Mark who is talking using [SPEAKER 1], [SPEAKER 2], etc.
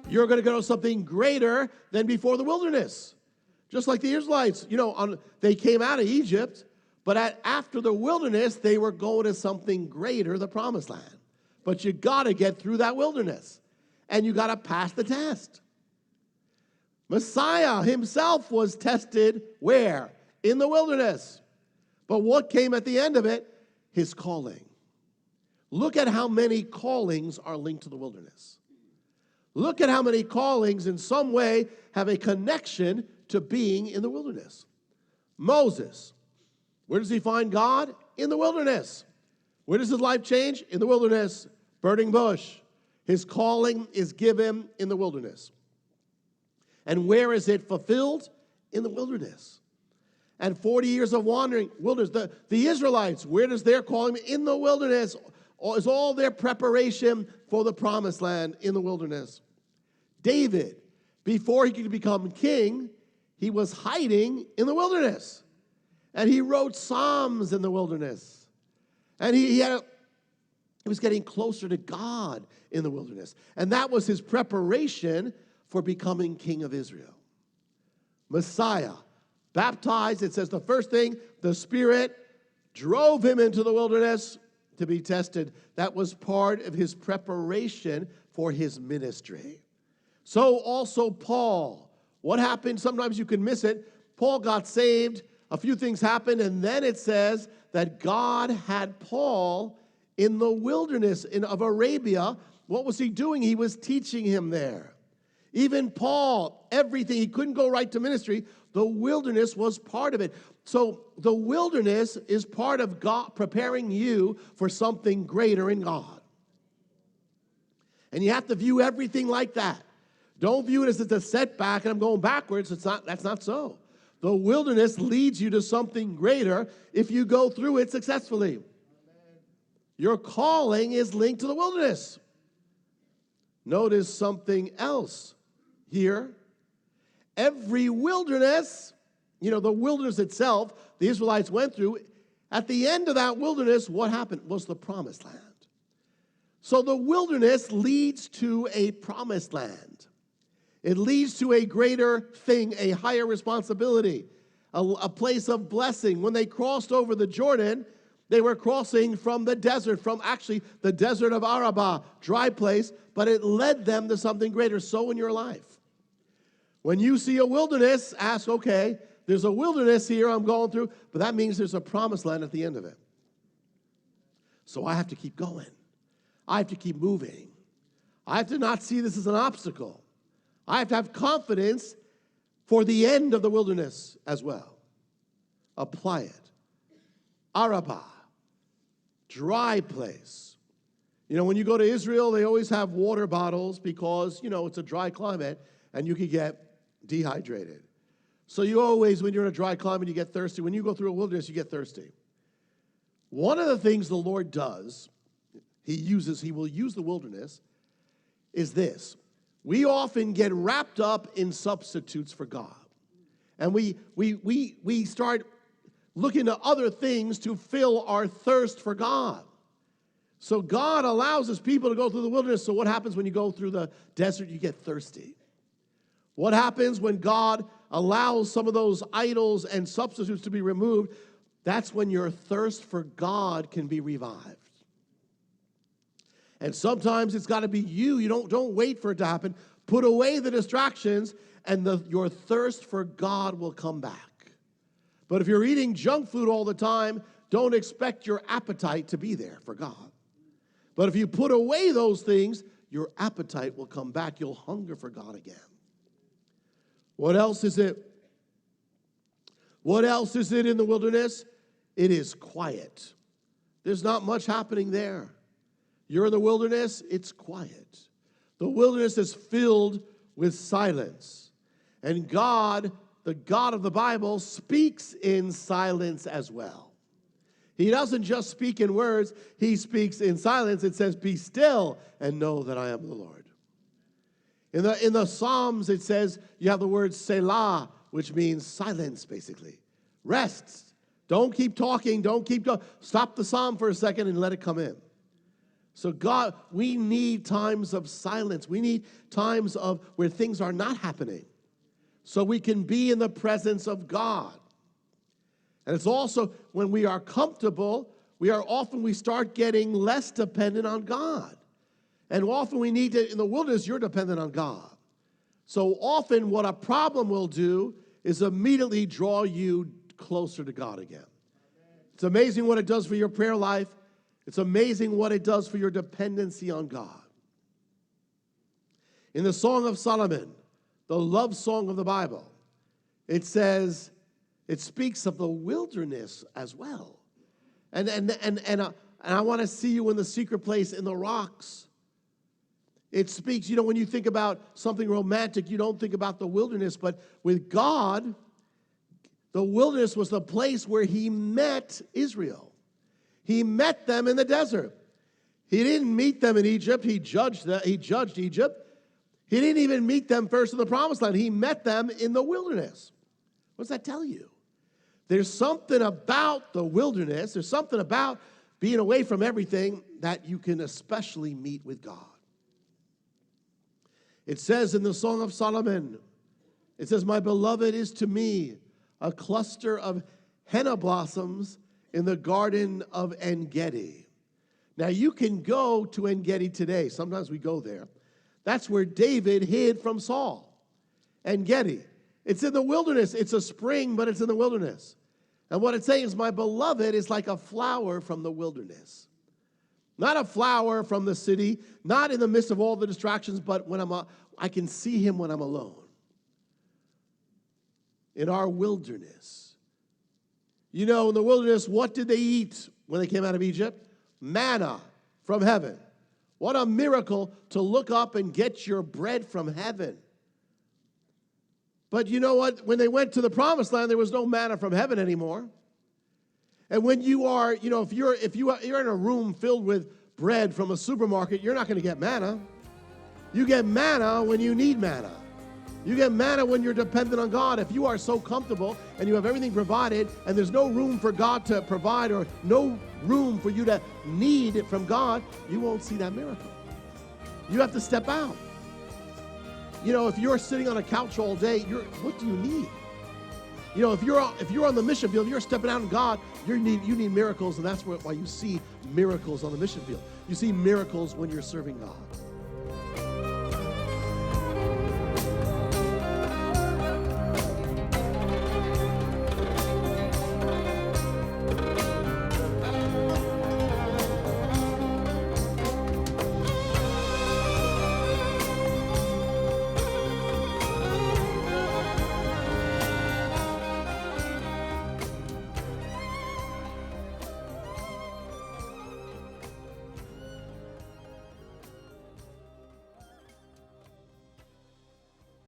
[SPEAKER 1] You're going to go to something greater than before the wilderness. Just like the Israelites, they came out of Egypt, but after the wilderness, they were going to something greater, the promised land. But you got to get through that wilderness, and you got to pass the test. Messiah himself was tested where? In the wilderness. But what came at the end of it? His calling. Look at how many callings are linked to the wilderness. Look at how many callings in some way have a connection to being in the wilderness. Moses, where does he find God? In the wilderness. Where does his life change? In the wilderness. Burning bush. His calling is given in the wilderness. And where is it fulfilled? In the wilderness. And 40 years of wandering, wilderness. The Israelites, where does their calling? In the wilderness. Is all their preparation for the promised land in the wilderness. David, before he could become king, he was hiding in the wilderness. And he wrote Psalms in the wilderness. And he was getting closer to God in the wilderness. And that was his preparation for becoming king of Israel. Messiah, baptized, it says the first thing, the Spirit drove him into the wilderness to be tested. That was part of his preparation for his ministry. So also Paul. What happened? Sometimes you can miss it. Paul got saved. A few things happened. And then it says that God had Paul in the wilderness of Arabia. What was he doing? He was teaching him there. Even Paul, everything. He couldn't go right to ministry. The wilderness was part of it. So the wilderness is part of God preparing you for something greater in God. And you have to view everything like that. Don't view it as it's a setback and I'm going backwards. That's not so. The wilderness leads you to something greater if you go through it successfully. Amen. Your calling is linked to the wilderness. Notice something else here. Every wilderness, the wilderness itself, the Israelites went through, at the end of that wilderness, what happened? Was the promised land. So the wilderness leads to a promised land. It leads to a greater thing, a higher responsibility, a place of blessing. When they crossed over the Jordan, they were crossing from the desert, from actually the desert of Arabah, dry place, but it led them to something greater. So in your life, when you see a wilderness, ask, okay, there's a wilderness here I'm going through, but that means there's a promised land at the end of it. So I have to keep going. I have to keep moving. I have to not see this as an obstacle. I have to have confidence for the end of the wilderness as well. Apply it. Arabah, dry place. When you go to Israel, they always have water bottles because, it's a dry climate and you could get dehydrated. So you always, when you're in a dry climate, you get thirsty. When you go through a wilderness, you get thirsty. One of the things the Lord does, he will use the wilderness, is this. We often get wrapped up in substitutes for God. And we start looking to other things to fill our thirst for God. So God allows his people to go through the wilderness. So what happens when you go through the desert? You get thirsty. What happens when God allows some of those idols and substitutes to be removed? That's when your thirst for God can be revived. And sometimes it's got to be you. You don't wait for it to happen. Put away the distractions, and your thirst for God will come back. But if you're eating junk food all the time, don't expect your appetite to be there for God. But if you put away those things, your appetite will come back. You'll hunger for God again. What else is it? What else is it in the wilderness? It is quiet. There's not much happening there. You're in the wilderness, it's quiet. The wilderness is filled with silence. And God, the God of the Bible, speaks in silence as well. He doesn't just speak in words, he speaks in silence. It says, be still and know that I am the Lord. In the Psalms, it says, you have the word Selah, which means silence, basically. Rest. Don't keep talking, don't keep going. Stop the psalm for a second and let it come in. So God, we need times of silence. We need times of where things are not happening so we can be in the presence of God. And it's also when we are comfortable, we start getting less dependent on God. And often we need to, in the wilderness, you're dependent on God. So often what a problem will do is immediately draw you closer to God again. It's amazing what it does for your prayer life. It's amazing what it does for your dependency on God. In the Song of Solomon, the love song of the Bible, it says, it speaks of the wilderness as well. And I want to see you in the secret place in the rocks. It speaks, when you think about something romantic, you don't think about the wilderness, but with God, the wilderness was the place where he met Israel. He met them in the desert. He didn't meet them in Egypt. He judged Egypt. He didn't even meet them first in the promised land. He met them in the wilderness. What does that tell you? There's something about the wilderness, there's something about being away from everything that you can especially meet with God. It says in the Song of Solomon, it says, my beloved is to me a cluster of henna blossoms in the garden of En-Gedi. Now you can go to En-Gedi today. Sometimes we go there. That's where David hid from Saul. En-Gedi. It's in the wilderness. It's a spring, but it's in the wilderness. And what it's saying is my beloved is like a flower from the wilderness. Not a flower from the city, not in the midst of all the distractions, but when I can see him when I'm alone. In our wilderness. In the wilderness, what did they eat when they came out of Egypt? Manna from heaven. What a miracle to look up and get your bread from heaven. But you know what? When they went to the promised land, there was no manna from heaven anymore. And when you are, if you're in a room filled with bread from a supermarket, you're not going to get manna. You get manna when you need manna. You get manna when you're dependent on God. If you are so comfortable and you have everything provided and there's no room for God to provide or no room for you to need it from God, you won't see that miracle. You have to step out. If you're sitting on a couch all day, what do you need? If you're on the mission field, you're stepping out in God, you need miracles, and that's why you see miracles on the mission field. You see miracles when you're serving God.